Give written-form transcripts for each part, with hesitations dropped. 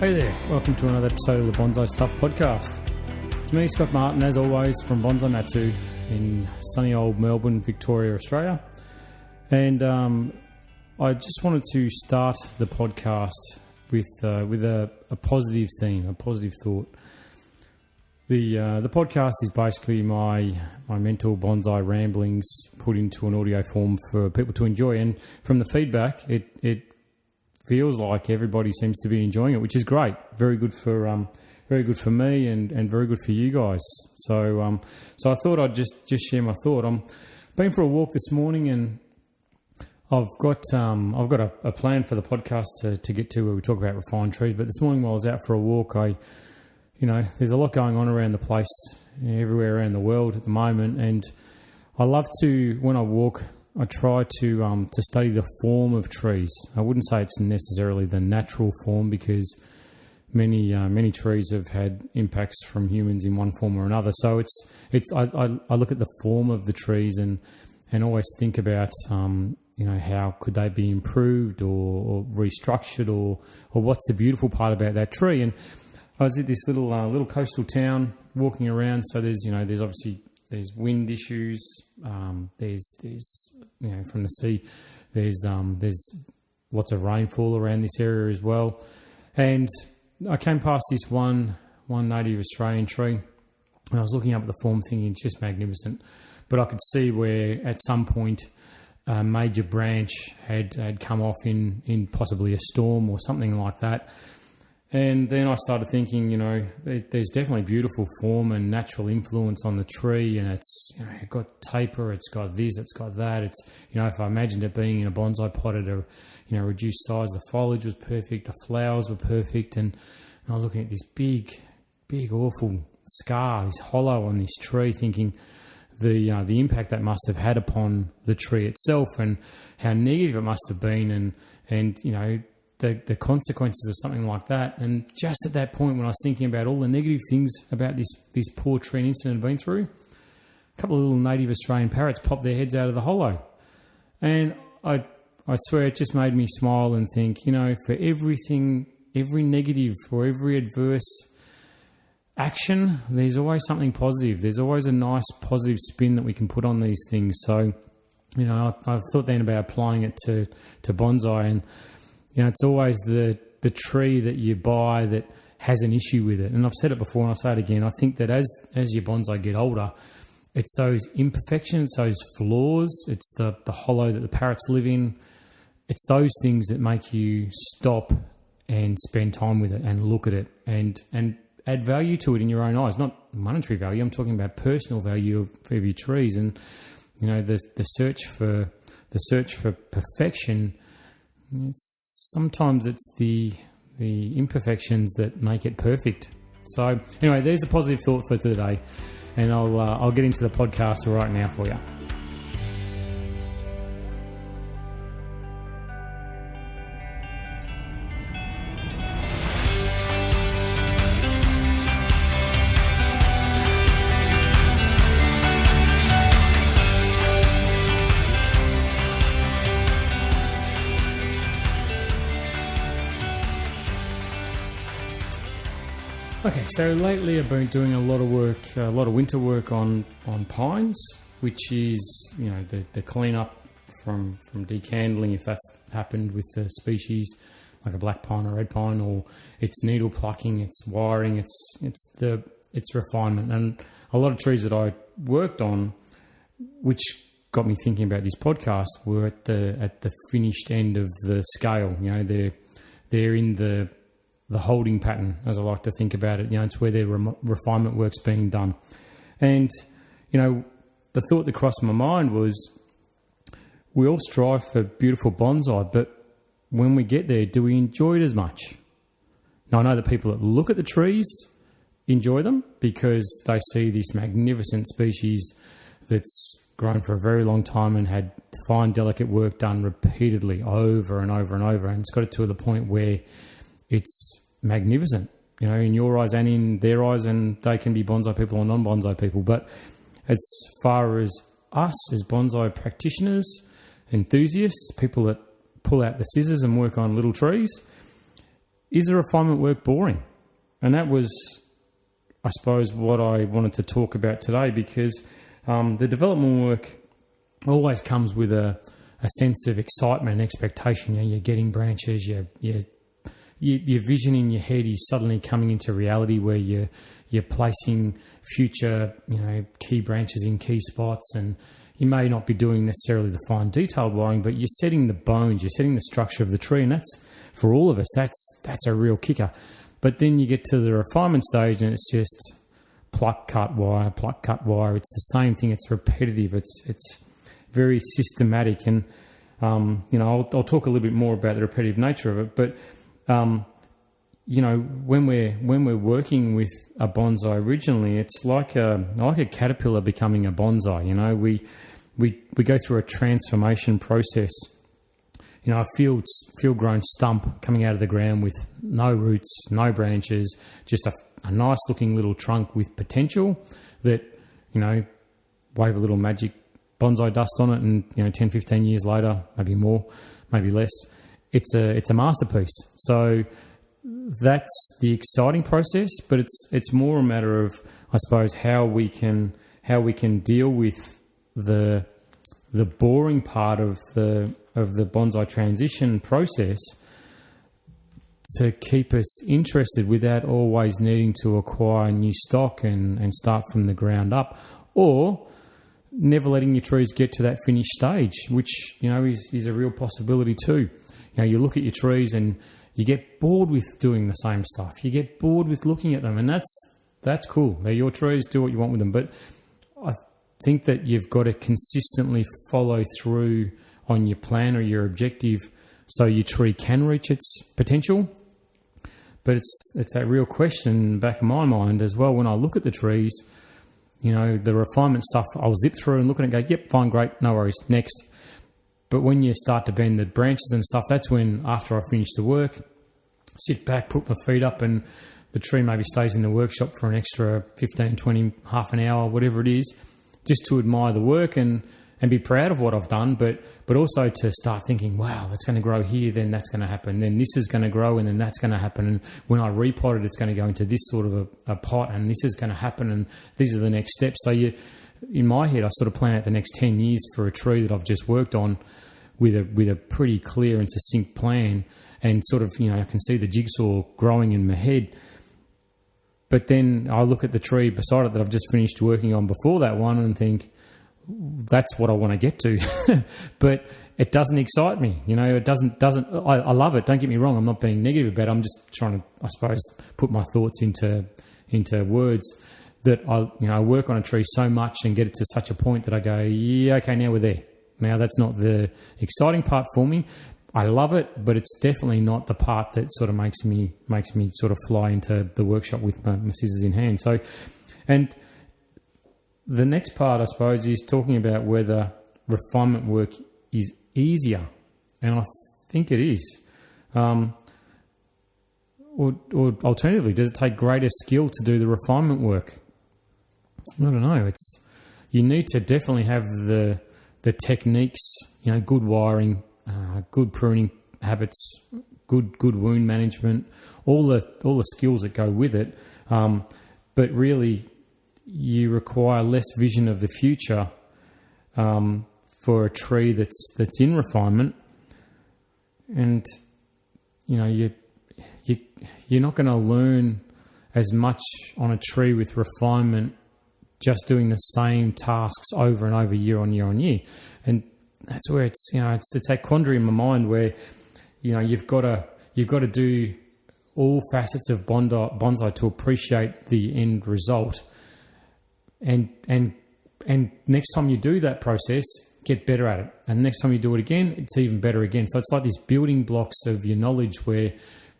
Hey there, welcome to another episode of the Bonsai Stuff podcast. It's me, Scott Martin, as always, from Bonsai Matsu in sunny old Melbourne, Victoria, Australia. And I just wanted to start the podcast with a positive theme, a positive thought. The podcast is basically my mental bonsai ramblings put into an audio form for people to enjoy. And from the feedback, it feels like everybody seems to be enjoying it, which is great. Very good for me and very good for you guys. So I thought I'd just share my thought. I'm been for a walk this morning, and I've got a plan for the podcast to get to where we talk about refined trees. But this morning while I was out for a walk, there's a lot going on around the place, everywhere around the world at the moment, and I love to, when I walk, I try to study the form of trees. I wouldn't say it's necessarily the natural form, because many trees have had impacts from humans in one form or another. So I look at the form of the trees and always think about how could they be improved or restructured or what's the beautiful part about that tree. And I was at this little coastal town walking around. So there's obviously there's wind issues. There's from the sea. There's lots of rainfall around this area as well. And I came past this one native Australian tree, and I was looking up at the form, thinking it's just magnificent. But I could see where at some point a major branch had come off in possibly a storm or something like that. And then I started thinking, there's definitely beautiful form and natural influence on the tree, and it's got taper, it's got this, it's got that. It's if I imagined it being in a bonsai pot at a reduced size, the foliage was perfect, the flowers were perfect, and I was looking at this big awful scar, this hollow on this tree, thinking the impact that must have had upon the tree itself, and how negative it must have been, and the consequences of something like that. And just at that point, when I was thinking about all the negative things about this poor tree and incident I'd been through, a couple of little native Australian parrots popped their heads out of the hollow. And I swear it just made me smile and think, for everything, every negative or every adverse action, there's always something positive. There's always a nice positive spin that we can put on these things. So, I thought then about applying it to bonsai, and it's always the tree that you buy that has an issue with it. And I've said it before and I'll say it again. I think that as your bonsai get older, it's those imperfections, those flaws, it's the hollow that the parrots live in. It's those things that make you stop and spend time with it and look at it and add value to it in your own eyes. Not monetary value. I'm talking about personal value of your trees. And, the search for perfection, sometimes it's the imperfections that make it perfect. So anyway, there's a positive thought for today, and I'll get into the podcast right now for you. Okay, so lately I've been doing a lot of winter work on pines, which is, the cleanup from decandling, if that's happened with the species, like a black pine or red pine, or it's needle plucking, it's wiring, it's refinement. And a lot of trees that I worked on, which got me thinking about this podcast, were at the finished end of the scale. They're in the holding pattern, as I like to think about it. It's where their refinement work's being done. And, the thought that crossed my mind was, we all strive for beautiful bonsai, but when we get there, do we enjoy it as much? Now, I know that people that look at the trees enjoy them because they see this magnificent species that's grown for a very long time and had fine, delicate work done repeatedly over and over and over. And it's got it to the point where it's magnificent, in your eyes and in their eyes, and they can be bonsai people or non-bonsai people. But as far as us as bonsai practitioners, enthusiasts, people that pull out the scissors and work on little trees, is the refinement work boring? And that was, I suppose, what I wanted to talk about today, because the development work always comes with a sense of excitement and expectation. You're getting branches, your vision in your head is suddenly coming into reality, where you're placing future key branches in key spots, and you may not be doing necessarily the fine detailed wiring, but you're setting the bones, you're setting the structure of the tree, and that's, for all of us, that's a real kicker. But then you get to the refinement stage and it's just pluck, cut, wire. It's the same thing. It's repetitive. It's very systematic. And, I'll talk a little bit more about the repetitive nature of it. But, when we're working with a bonsai originally, it's like a caterpillar becoming a bonsai. We go through a transformation process. A field-grown stump coming out of the ground with no roots, no branches, just a nice-looking little trunk with potential that, wave a little magic bonsai dust on it, and 10, 15 years later, maybe more, maybe less, it's a masterpiece. So that's the exciting process, but it's more a matter of, I suppose, how we can deal with the boring part of the bonsai transition process to keep us interested without always needing to acquire new stock and start from the ground up, or never letting your trees get to that finished stage, which is a real possibility too. You look at your trees and you get bored with doing the same stuff. You get bored with looking at them, and that's cool. They're your trees, do what you want with them. But I think that you've got to consistently follow through on your plan or your objective so your tree can reach its potential. But it's that real question in the back of my mind as well. When I look at the trees, the refinement stuff, I'll zip through and look at it and go, yep, fine, great, no worries, next. But when you start to bend the branches and stuff, that's when, after I finish the work, sit back, put my feet up, and the tree maybe stays in the workshop for an extra 15, 20, half an hour, whatever it is, just to admire the work and be proud of what I've done, but also to start thinking, wow, that's going to grow here, then that's going to happen, then this is going to grow, and then that's going to happen, and when I repot it, it's going to go into this sort of a pot, and this is going to happen, and these are the next steps. So in my head, I sort of plan out the next 10 years for a tree that I've just worked on with a pretty clear and succinct plan, and sort of, I can see the jigsaw growing in my head. But then I look at the tree beside it that I've just finished working on before that one and think, that's what I want to get to. But it doesn't excite me. It doesn't, I love it. Don't get me wrong. I'm not being negative about it. I'm just trying to, I suppose, put my thoughts into words that I work on a tree so much and get it to such a point that I go, yeah, okay, now we're there. Now that's not the exciting part for me. I love it, but it's definitely not the part that sort of makes me sort of fly into the workshop with my scissors in hand. So, and the next part, I suppose, is talking about whether refinement work is easier, and I think it is. Or alternatively, does it take greater skill to do the refinement work? I don't know. You need to definitely have the techniques, good wiring, good pruning habits, good wound management, all the skills that go with it. But really, you require less vision of the future for a tree that's in refinement, and you're not going to learn as much on a tree with refinement just doing the same tasks over and over, year on year on year. And that's where it's that quandary in my mind where you've got to do all facets of bonsai to appreciate the end result. And next time you do that process, get better at it. And next time you do it again, it's even better again. So it's like these building blocks of your knowledge where,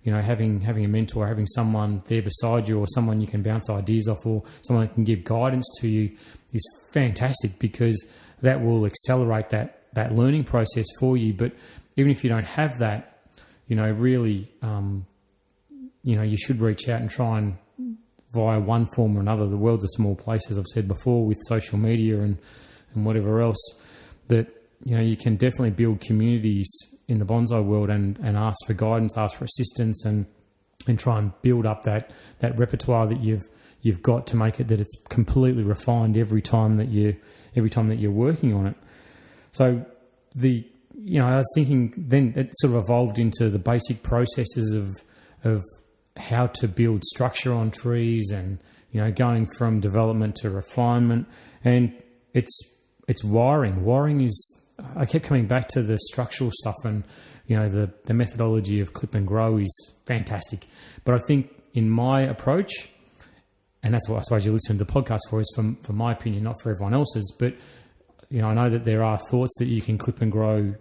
having a mentor, having someone there beside you, or someone you can bounce ideas off, or someone that can give guidance to you is fantastic, because that will accelerate that learning process for you. But even if you don't have that, really, you should reach out and try and, via one form or another. The world's a small place, as I've said before, with social media and whatever else, that you can definitely build communities in the bonsai world and ask for guidance, ask for assistance, and and try and build up that repertoire that you've got to make it that it's completely refined every time that you're working on it. So I was thinking then it sort of evolved into the basic processes of how to build structure on trees, and going from development to refinement, and it's wiring. Wiring is, I kept coming back to the structural stuff, and the methodology of clip and grow is fantastic. But I think in my approach, and that's what I suppose you listen to the podcast for, is for my opinion, not for everyone else's. But I know that there are thoughts that you can clip and grow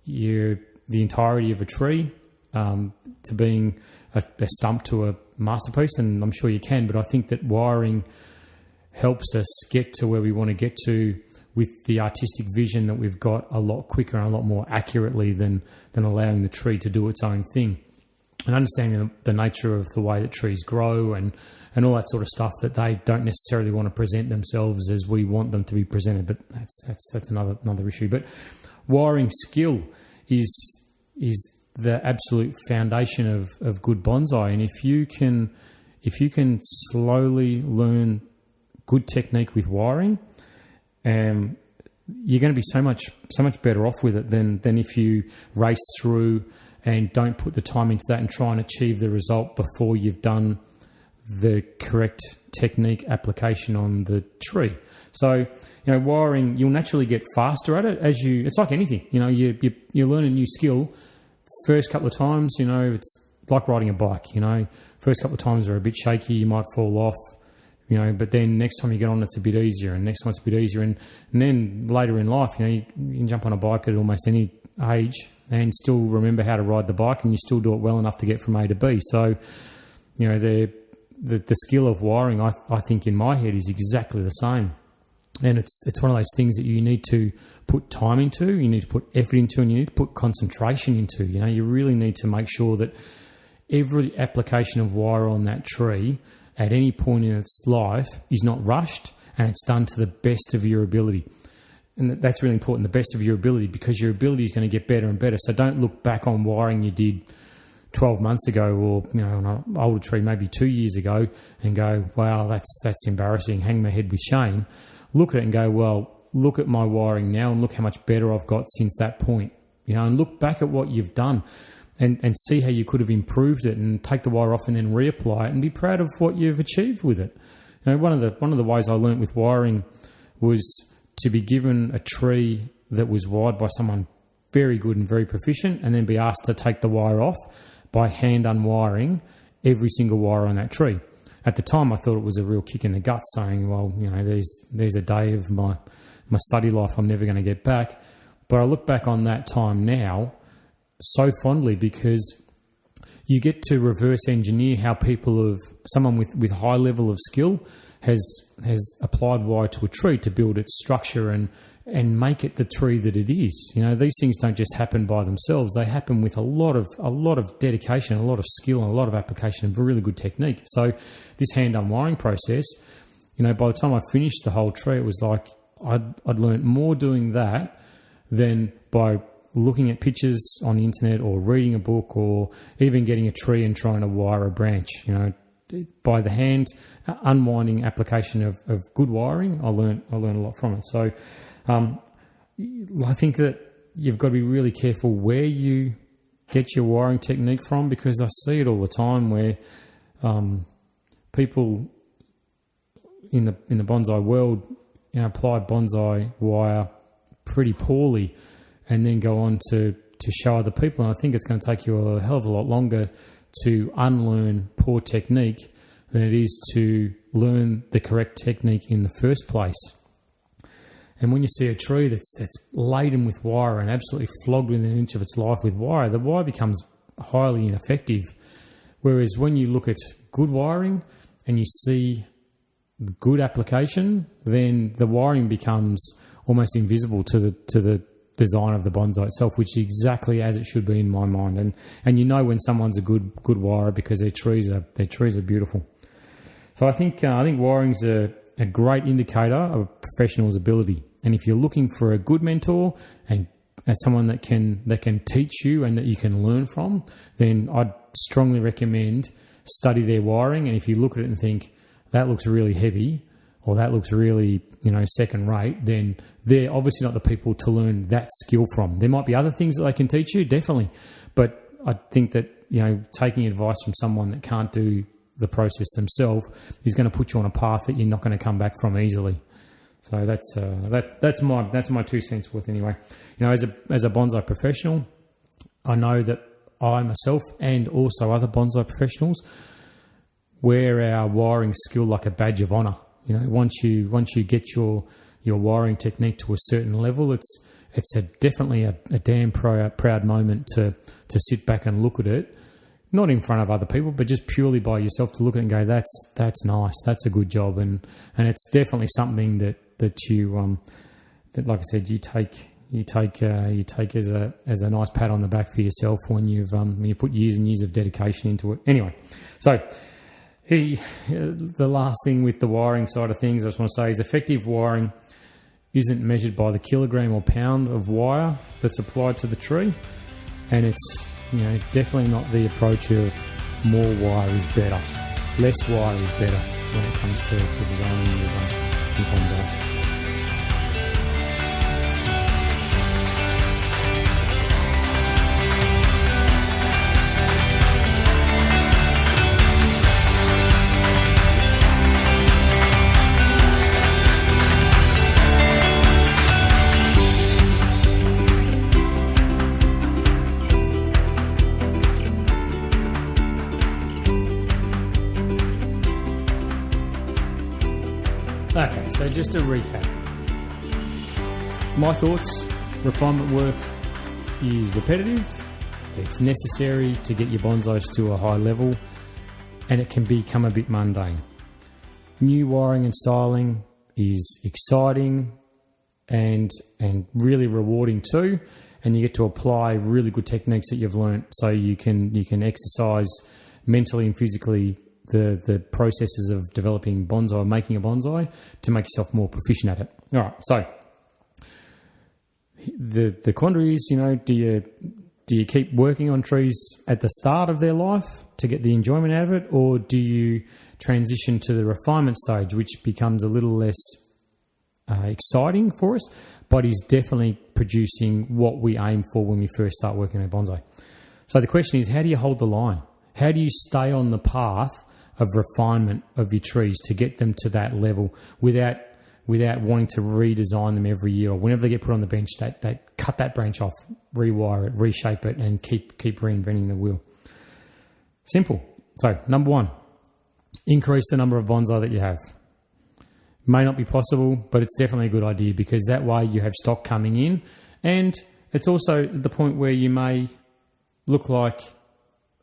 the entirety of a tree to being a stump to a masterpiece, and I'm sure you can. But I think that wiring helps us get to where we want to get to with the artistic vision that we've got a lot quicker and a lot more accurately than allowing the tree to do its own thing. And understanding the nature of the way that trees grow and all that sort of stuff, that they don't necessarily want to present themselves as we want them to be presented. But that's another issue. But wiring skill is the absolute foundation of good bonsai. And if you can slowly learn good technique with wiring, you're going to be so much better off with it than if you race through and don't put the time into that and try and achieve the result before you've done the correct technique application on the tree. So, wiring, you'll naturally get faster at it it's like anything. You learn a new skill. First couple of times, it's like riding a bike. First couple of times are a bit shaky, you might fall off. But then next time you get on, it's a bit easier, and next time it's a bit easier. And then later in life, you can jump on a bike at almost any age and still remember how to ride the bike, and you still do it well enough to get from A to B. So, the skill of wiring, I think in my head, is exactly the same. And it's one of those things that you need to put time into, you need to put effort into, and you need to put concentration into. You really need to make sure that every application of wire on that tree at any point in its life is not rushed, and it's done to the best of your ability. And that's really important, the best of your ability, because your ability is going to get better and better. So don't look back on wiring you did 12 months ago, or on an older tree maybe 2 years ago, and go, wow, that's embarrassing, hang my head with shame. Look at it and go, well, look at my wiring now and look how much better I've got since that point. And look back at what you've done and see how you could have improved it, and take the wire off and then reapply it and be proud of what you've achieved with it. One of the ways I learnt with wiring was to be given a tree that was wired by someone very good and very proficient, and then be asked to take the wire off by hand unwiring every single wire on that tree. At the time, I thought it was a real kick in the gut, saying, well, there's a day of my study life I'm never going to get back. But I look back on that time now so fondly, because you get to reverse engineer how someone with high level of skill has applied wire to a tree to build its structure and make it the tree that it is. These things don't just happen by themselves. They happen with a lot of dedication, a lot of skill, and a lot of application of really good technique. So this hand unwiring process, by the time I finished the whole tree, it was like I'd learned more doing that than by looking at pictures on the internet or reading a book or even getting a tree and trying to wire a branch. By the hand unwinding application of good wiring, I learned a lot from it. So I think that you've got to be really careful where you get your wiring technique from, because I see it all the time where people in the bonsai world apply bonsai wire pretty poorly and then go on to show other people. And I think it's going to take you a hell of a lot longer to unlearn poor technique than it is to learn the correct technique in the first place. And when you see a tree that's laden with wire and absolutely flogged within an inch of its life with wire, the wire becomes highly ineffective. Whereas when you look at good wiring and you see good application, then the wiring becomes almost invisible to the design of the bonsai itself, which is exactly as it should be in my mind. And when someone's a good wirer, because their trees are beautiful. So I think wiring's a great indicator of a professional's ability. And if you're looking for a good mentor and someone that can teach you and that you can learn from, then I'd strongly recommend study their wiring. And if you look at it and think, that looks really heavy or that looks really, second rate, then they're obviously not the people to learn that skill from. There might be other things that they can teach you, definitely. But I think that, taking advice from someone that can't do the process themselves is going to put you on a path that you're not going to come back from easily. So that's my 2 cents worth anyway. As a bonsai professional, I know that I myself and also other bonsai professionals wear our wiring skill like a badge of honour. Once you get your wiring technique to a certain level, it's definitely a damn proud moment to sit back and look at it, not in front of other people, but just purely by yourself to look at it and go, that's nice, that's a good job, and it's definitely something that you that, like I said, you take as a nice pat on the back for yourself when you put years and years of dedication into it. Anyway, so the last thing with the wiring side of things I just want to say is effective wiring isn't measured by the kilogram or pound of wire that's applied to the tree, and it's definitely not the approach of more wire is better. Less wire is better when it comes to designing your bonsai. Okay, so just to recap. My thoughts, refinement work is repetitive, it's necessary to get your bonsais to a high level, and it can become a bit mundane. New wiring and styling is exciting and really rewarding too, and you get to apply really good techniques that you've learnt so you can exercise mentally and physically the processes of developing bonsai, making a bonsai, to make yourself more proficient at it. All right, so the quandary is, do you keep working on trees at the start of their life to get the enjoyment out of it, or do you transition to the refinement stage, which becomes a little less exciting for us, but is definitely producing what we aim for when we first start working on bonsai? So the question is, how do you hold the line? How do you stay on the path of refinement of your trees to get them to that level without wanting to redesign them every year, or whenever they get put on the bench, they cut that branch off, rewire it, reshape it, and keep reinventing the wheel? Simple. So, number one, increase the number of bonsai that you have. May not be possible, but it's definitely a good idea, because that way you have stock coming in, and it's also the point where you may look like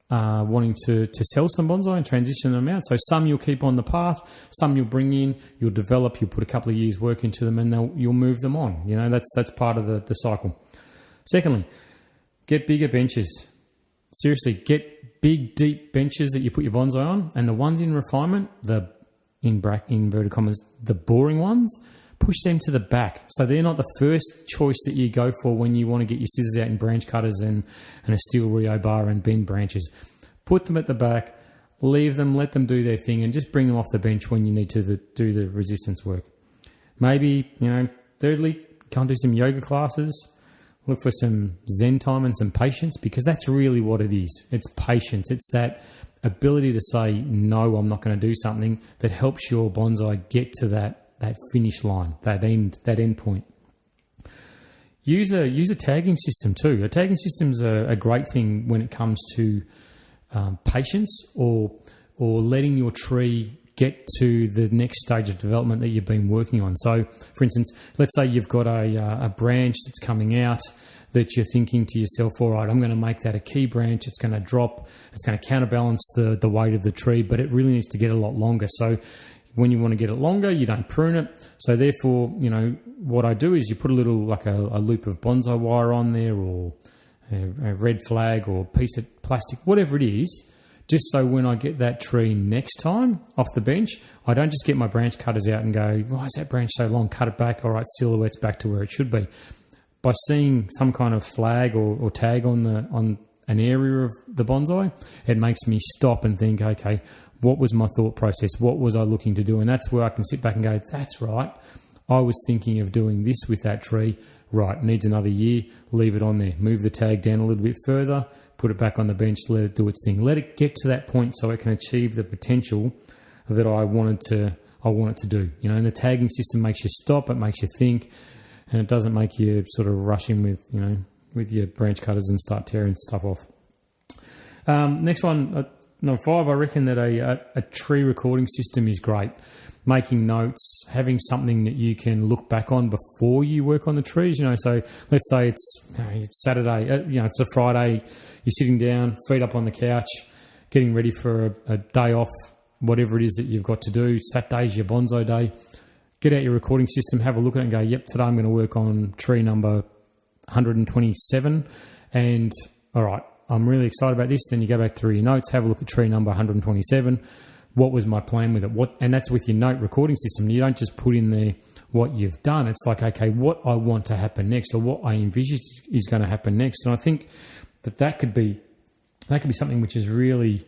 wanting to sell some bonsai and transition them out. So some you'll keep on the path, some you'll bring in, you'll develop, you'll put a couple of years work into them, and you'll move them on. That's part of the cycle. Secondly, get bigger benches. Seriously, get big, deep benches that you put your bonsai on, and the ones in refinement, the inverted commas, the boring ones, push them to the back. So they're not the first choice that you go for when you want to get your scissors out and branch cutters and a steel Rio bar and bend branches. Put them at the back, leave them, let them do their thing, and just bring them off the bench when you need to do the resistance work. Maybe, thirdly, go and do some yoga classes. Look for some Zen time and some patience, because that's really what it is. It's patience. It's that ability to say, no, I'm not going to do something, that helps your bonsai get to that finish line, that end point. Use a tagging system too. A tagging system's a great thing when it comes to patience or letting your tree get to the next stage of development that you've been working on. So, for instance, let's say you've got a branch that's coming out that you're thinking to yourself, all right, I'm going to make that a key branch. It's going to drop. It's going to counterbalance the weight of the tree, but it really needs to get a lot longer. So when you want to get it longer, you don't prune it. So therefore, what I do is you put a little, like a loop of bonsai wire on there, or a red flag, or a piece of plastic, whatever it is, just so when I get that tree next time off the bench, I don't just get my branch cutters out and go, why is that branch so long? Cut it back. All right, silhouette's back to where it should be. By seeing some kind of flag or tag on an area of the bonsai, it makes me stop and think, okay, what was my thought process? What was I looking to do? And that's where I can sit back and go, that's right. I was thinking of doing this with that tree. Right, needs another year, leave it on there. Move the tag down a little bit further, put it back on the bench, let it do its thing. Let it get to that point so it can achieve the potential that I want it to do. You know, and the tagging system makes you stop, it makes you think, and it doesn't make you sort of rush in with, you know, with your branch cutters and start tearing stuff off. Next one, number 5, I reckon that a tree recording system is great. Making notes, having something that you can look back on before you work on the trees. You know, so let's say it's Saturday, it's a Friday, you're sitting down, feet up on the couch, getting ready for a day off, whatever it is that you've got to do. Saturday's your bonsai day. Get out your recording system, have a look at it and go, yep, today I'm going to work on tree number 127. And all right, I'm really excited about this. Then you go back through your notes, have a look at tree number 127. What was my plan with it? And that's with your note recording system. You don't just put in there what you've done. It's like, okay, what I want to happen next, or what I envisage is going to happen next. And I think that could be something which is really,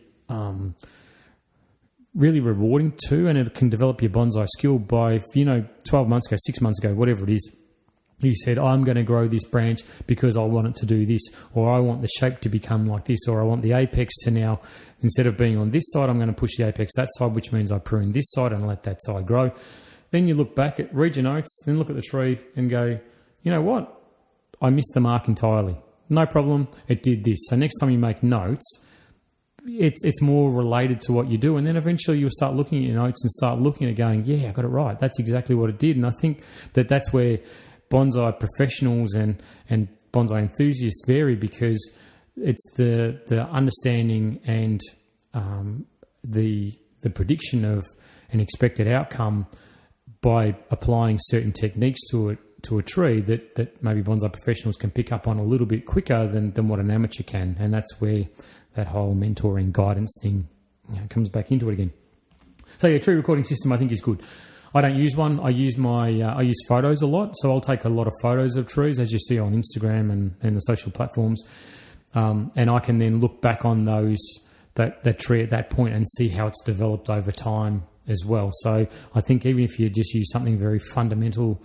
really rewarding too. And it can develop your bonsai skill by, 12 months ago, 6 months ago, whatever it is. You said, I'm going to grow this branch because I want it to do this, or I want the shape to become like this, or I want the apex to now, instead of being on this side, I'm going to push the apex that side, which means I prune this side and let that side grow. Then you look back at, read your notes, then look at the tree and go, you know what? I missed the mark entirely. No problem. It did this. So next time you make notes, it's more related to what you do. And then eventually you'll start looking at your notes and start looking at it going, yeah, I got it right. That's exactly what it did. And I think that's where bonsai professionals and bonsai enthusiasts vary, because it's the understanding and the prediction of an expected outcome by applying certain techniques to a tree that maybe bonsai professionals can pick up on a little bit quicker than what an amateur can. And that's where that whole mentoring guidance thing comes back into it again. So yeah, tree recording system I think is good. I don't use one. I use I use photos a lot. So I'll take a lot of photos of trees, as you see on Instagram and the social platforms. And I can then look back on that tree at that point and see how it's developed over time as well. So I think even if you just use something very fundamental,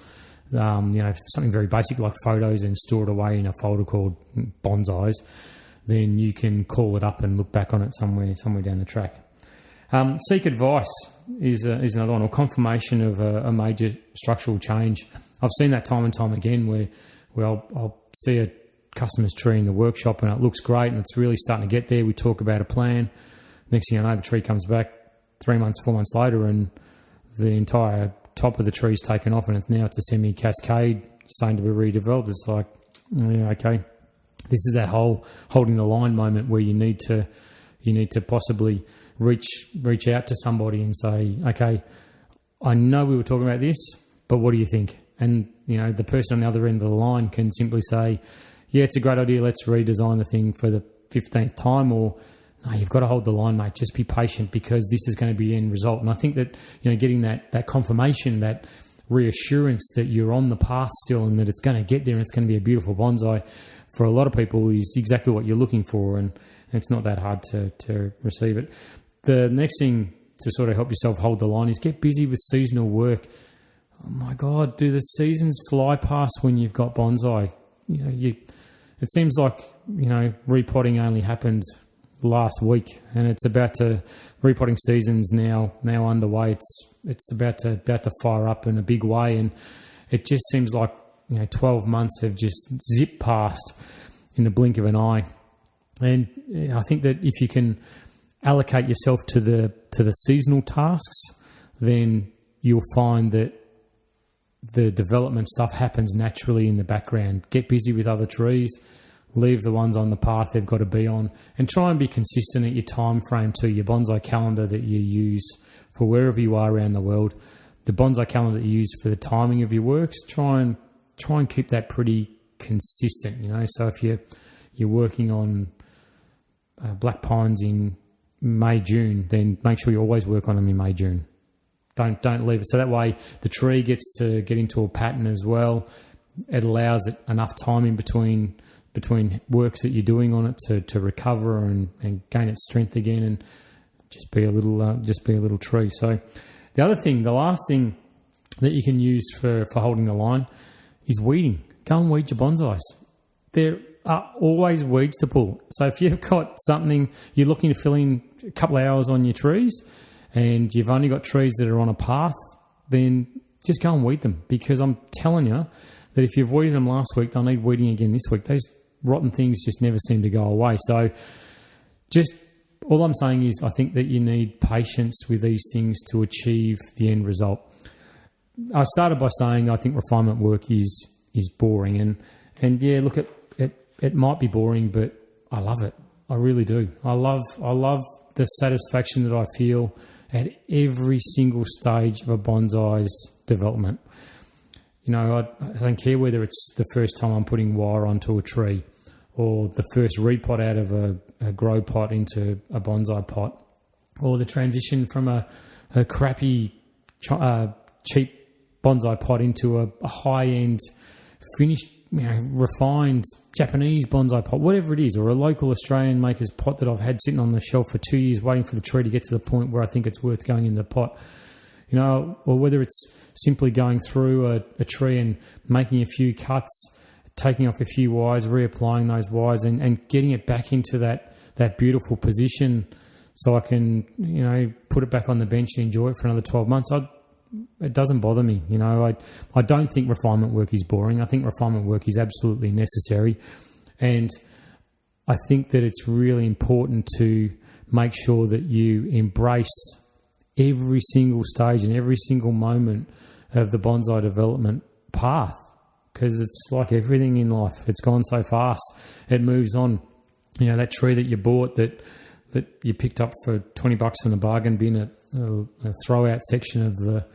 something very basic like photos and store it away in a folder called bonsais, then you can call it up and look back on it somewhere down the track. Seek advice is another one, or confirmation of a major structural change. I've seen that time and time again where I'll see a customer's tree in the workshop and it looks great and it's really starting to get there. We talk about a plan. Next thing I know, the tree comes back 3 months, 4 months later, and the entire top of the tree's taken off, and it's a semi-cascade starting to be redeveloped. It's like, yeah, okay, this is that whole holding the line moment where you need to possibly reach out to somebody and say, okay, I know we were talking about this, but what do you think? And the person on the other end of the line can simply say, yeah, it's a great idea, let's redesign the thing for the 15th time, or no, you've got to hold the line, mate, just be patient, because this is going to be the end result. And I think that getting that confirmation, that reassurance that you're on the path still and that it's going to get there and it's going to be a beautiful bonsai, for a lot of people is exactly what you're looking for, and it's not that hard to receive it. The next thing to sort of help yourself hold the line is get busy with seasonal work. Oh my God, do the seasons fly past when you've got bonsai? It seems like, repotting only happened last week, and it's about to, repotting season's now underway. It's about to fire up in a big way, and it just seems like 12 months have just zipped past in the blink of an eye. And I think that if you can allocate yourself to the seasonal tasks, then you'll find that the development stuff happens naturally in the background. Get busy with other trees, leave the ones on the path they've got to be on, and try and be consistent at your time frame to your bonsai calendar that you use for wherever you are around the world. The bonsai calendar that you use for the timing of your works, try and keep that pretty consistent. So if you're working on black pines in May, June, then make sure you always work on them in May, June. Don't leave it. So that way the tree gets to get into a pattern as well. it allows it enough time in between works that you're doing on it to recover and gain its strength again, and just be a little tree. So the last thing that you can use for holding the line is weeding. Go and weed your bonsais. There are always weeds to pull. So if you've got something you're looking to fill in a couple of hours on your trees, and you've only got trees that are on a path, then just go and weed them, because I'm telling you that if you've weeded them last week, they'll need weeding again this week. Those rotten things just never seem to go away. So just all I'm saying is I think that you need patience with these things to achieve the end result. I started by saying I think refinement work is boring, and yeah, look, it might be boring, but I love it. I really do. I love the satisfaction that I feel at every single stage of a bonsai's development. I don't care whether it's the first time I'm putting wire onto a tree, or the first reed pot out of a grow pot into a bonsai pot, or the transition from a crappy, cheap bonsai pot into a high-end, finished, refined Japanese bonsai pot, whatever it is, or a local Australian maker's pot that I've had sitting on the shelf for 2 years waiting for the tree to get to the point where I think it's worth going in the pot. Or whether it's simply going through a tree and making a few cuts, taking off a few wires, reapplying those wires, and getting it back into that beautiful position so I can, put it back on the bench and enjoy it for another 12 months. It doesn't bother me. I don't think refinement work is boring. I think refinement work is absolutely necessary. And I think that it's really important to make sure that you embrace every single stage and every single moment of the bonsai development path, because it's like everything in life. It's gone so fast. It moves on. That tree that you bought that you picked up for $20 in a bargain bin at a throw-out section of the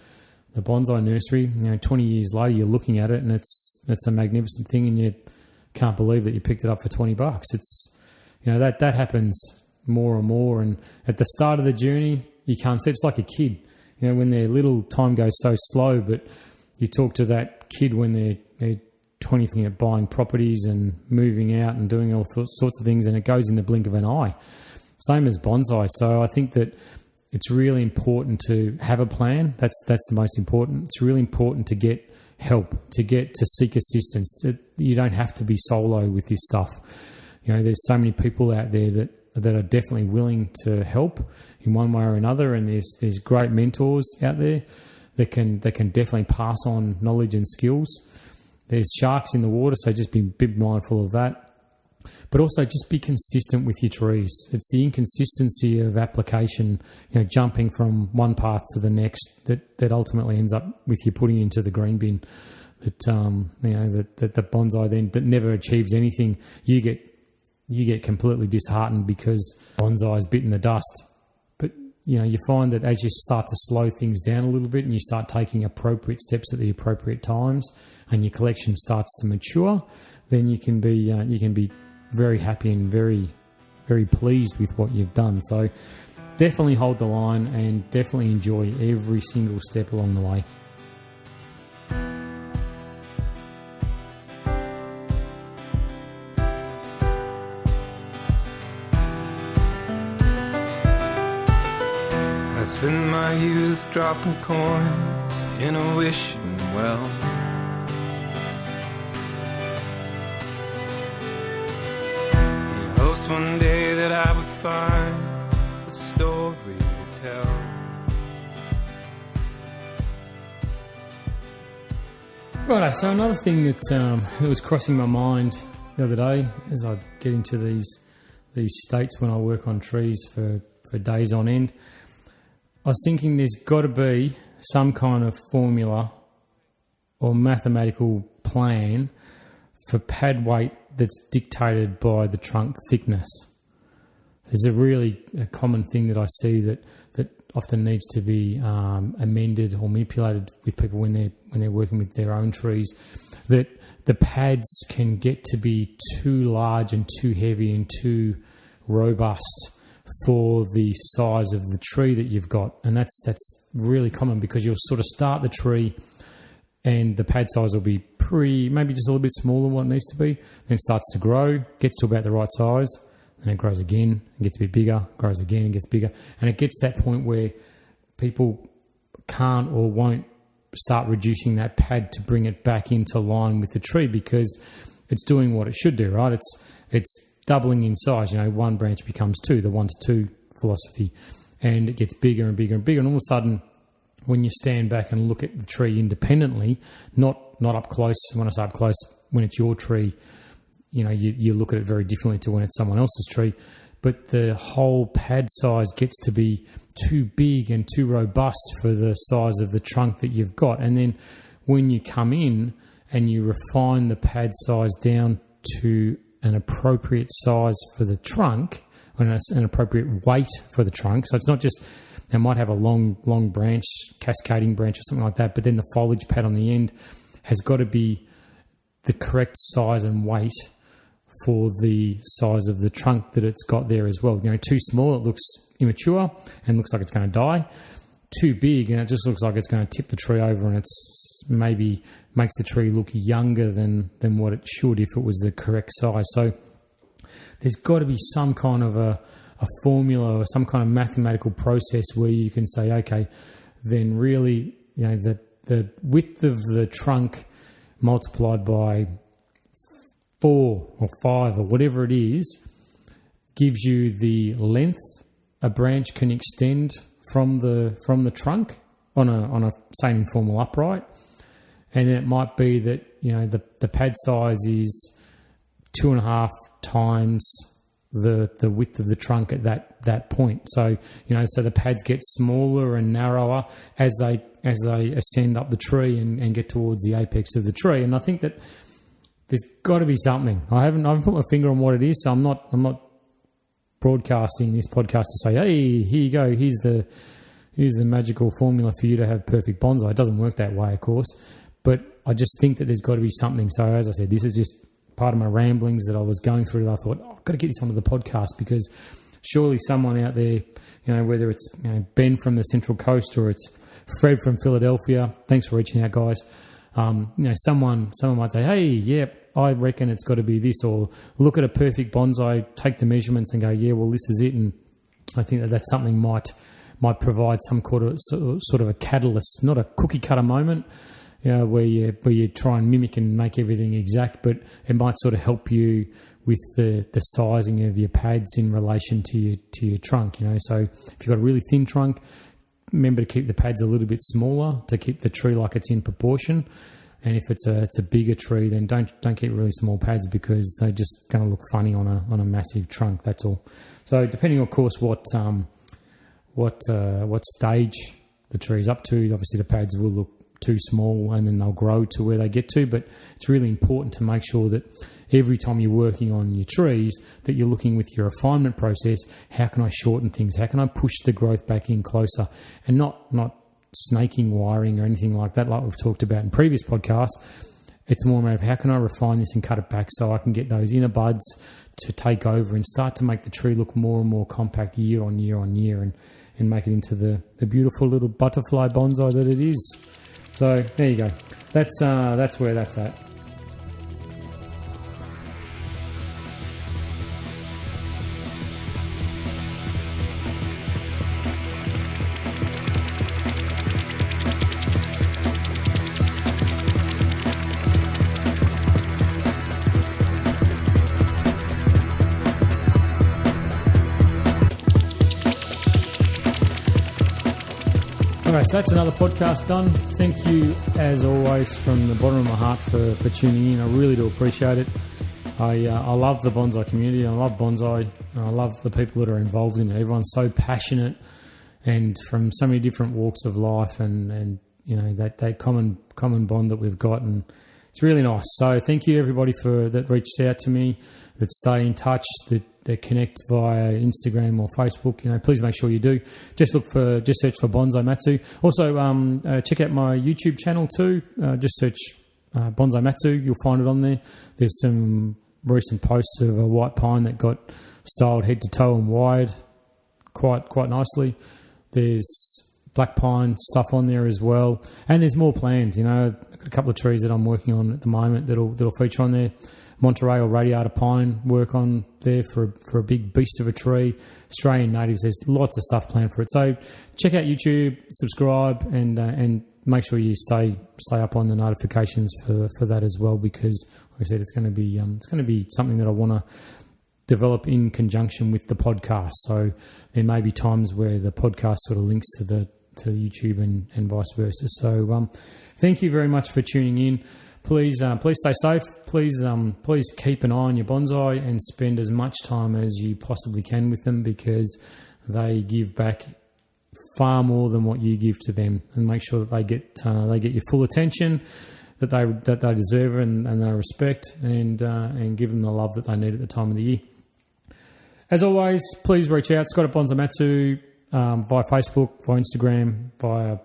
bonsai nursery, 20 years later you're looking at it and it's a magnificent thing, and you can't believe that you picked it up for $20. It's that happens more and more, and at the start of the journey you can't see. It's like a kid, when they're little, time goes so slow, but you talk to that kid when they're 20, thinking of buying properties and moving out and doing all sorts of things, and it goes in the blink of an eye. Same as bonsai. So I think that it's really important to have a plan. That's the most important. It's really important to get help, to seek assistance. You don't have to be solo with this stuff. There's so many people out there that are definitely willing to help in one way or another, and there's great mentors out there that can definitely pass on knowledge and skills. There's sharks in the water, so just be a bit mindful of that. But also just be consistent with your trees. It's the inconsistency of application, jumping from one path to the next that ultimately ends up with you putting into the green bin. That that the bonsai then that never achieves anything. You get completely disheartened because bonsai's bitten the dust. But you find that as you start to slow things down a little bit and you start taking appropriate steps at the appropriate times, and your collection starts to mature, then you can be very happy and very, very pleased with what you've done. So definitely hold the line and definitely enjoy every single step along the way. I spend my youth dropping coins in a wishing well. One day that I would find a story to tell. Righto, so another thing that was crossing my mind the other day as I get into these states when I work on trees for days on end, I was thinking there's got to be some kind of formula or mathematical plan for pad weight that's dictated by the trunk thickness. There's a common thing that I see that often needs to be amended or manipulated with people when they're working with their own trees, that the pads can get to be too large and too heavy and too robust for the size of the tree that you've got. And that's really common, because you'll sort of start the tree and the pad size will be maybe just a little bit smaller than what it needs to be. Then it starts to grow, gets to about the right size, and it grows again and gets a bit bigger, grows again and gets bigger. And it gets to that point where people can't or won't start reducing that pad to bring it back into line with the tree, because it's doing what it should do, right? It's doubling in size. One branch becomes two, the 1-to-2 philosophy, and it gets bigger and bigger and bigger. And all of a sudden, when you stand back and look at the tree independently, not up close. When I say up close, when it's your tree, you look at it very differently to when it's someone else's tree. But the whole pad size gets to be too big and too robust for the size of the trunk that you've got. And then when you come in and you refine the pad size down to an appropriate size for the trunk, and an appropriate weight for the trunk. So it's not just, it might have a long branch, cascading branch or something like that, but then the foliage pad on the end has got to be the correct size and weight for the size of the trunk that it's got there as well. Too small, it looks immature and looks like it's going to die. Too big, and it just looks like it's going to tip the tree over, and it's maybe makes the tree look younger than what it should if it was the correct size. So there's got to be some kind of a formula or some kind of mathematical process where you can say, okay, then really, the width of the trunk multiplied by 4 or 5 or whatever it is gives you the length a branch can extend from the trunk on a say informal upright. And it might be that the pad size is 2.5 times the width of the trunk at that point. So so the pads get smaller and narrower as they ascend up the tree and get towards the apex of the tree. And I think that there's got to be something. I haven't put my finger on what it is, so I'm not broadcasting this podcast to say, hey, here you go, here's the magical formula for you to have perfect bonsai. It doesn't work that way, of course, but I just think that there's got to be something. So as I said, this is just part of my ramblings that I was going through, that I thought, I've got to get this onto the podcast, because surely someone out there, whether it's Ben from the Central Coast or it's Fred from Philadelphia, thanks for reaching out, guys. Someone might say, hey, yeah, I reckon it's got to be this, or look at a perfect bonsai, take the measurements and go, yeah, well, this is it. And I think that's something might provide some sort of a catalyst, not a cookie cutter moment, where you try and mimic and make everything exact, but it might sort of help you with the sizing of your pads in relation to your trunk. So if you've got a really thin trunk, remember to keep the pads a little bit smaller to keep the tree like it's in proportion. And if it's a bigger tree, then don't keep really small pads, because they're just going to look funny on a massive trunk. That's all. So depending, of course, what stage the tree's up to, obviously the pads will look too small and then they'll grow to where they get to. But it's really important to make sure that every time you're working on your trees, that you're looking with your refinement process, how can I shorten things? How can I push the growth back in closer? And not snaking wiring or anything like that, like we've talked about in previous podcasts. It's more about how can I refine this and cut it back so I can get those inner buds to take over and start to make the tree look more and more compact year on year on year, and make it into the beautiful little butterfly bonsai that it is. So there you go. That's where that's at. Okay, so that's another podcast done. Thank you, as always, from the bottom of my heart for tuning in. I really do appreciate it. I love the bonsai community. I love bonsai. And I love the people that are involved in it. Everyone's so passionate, and from so many different walks of life, and that common bond that we've got, and it's really nice. So thank you, everybody, that reached out to me, that stay in touch, that connect via Instagram or Facebook. Please make sure you do. Just search for Bonsai Matsu. Also, check out my YouTube channel too. Just search Bonsai Matsu. You'll find it on there. There's some recent posts of a white pine that got styled head to toe and wired quite nicely. There's black pine stuff on there as well, and there's more planned. I've got a couple of trees that I'm working on at the moment that'll feature on there. Monterey or radiata pine work on there for a big beast of a tree. Australian natives, there's lots of stuff planned for it. So check out YouTube, subscribe, and make sure you stay up on the notifications for that as well, because like I said, it's going to be something that I want to develop in conjunction with the podcast. So there may be times where the podcast sort of links to YouTube and vice versa. So thank you very much for tuning in. Please stay safe. Please keep an eye on your bonsai and spend as much time as you possibly can with them, because they give back far more than what you give to them. And make sure that they get your full attention that they deserve and they respect, and give them the love that they need at the time of the year. As always, please reach out, Scott at Bonsai Matsu, via Facebook, via Instagram, via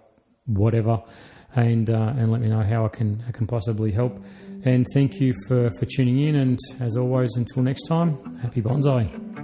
whatever. And let me know how I can possibly help. And thank you for tuning in. And as always, until next time, happy bonsai.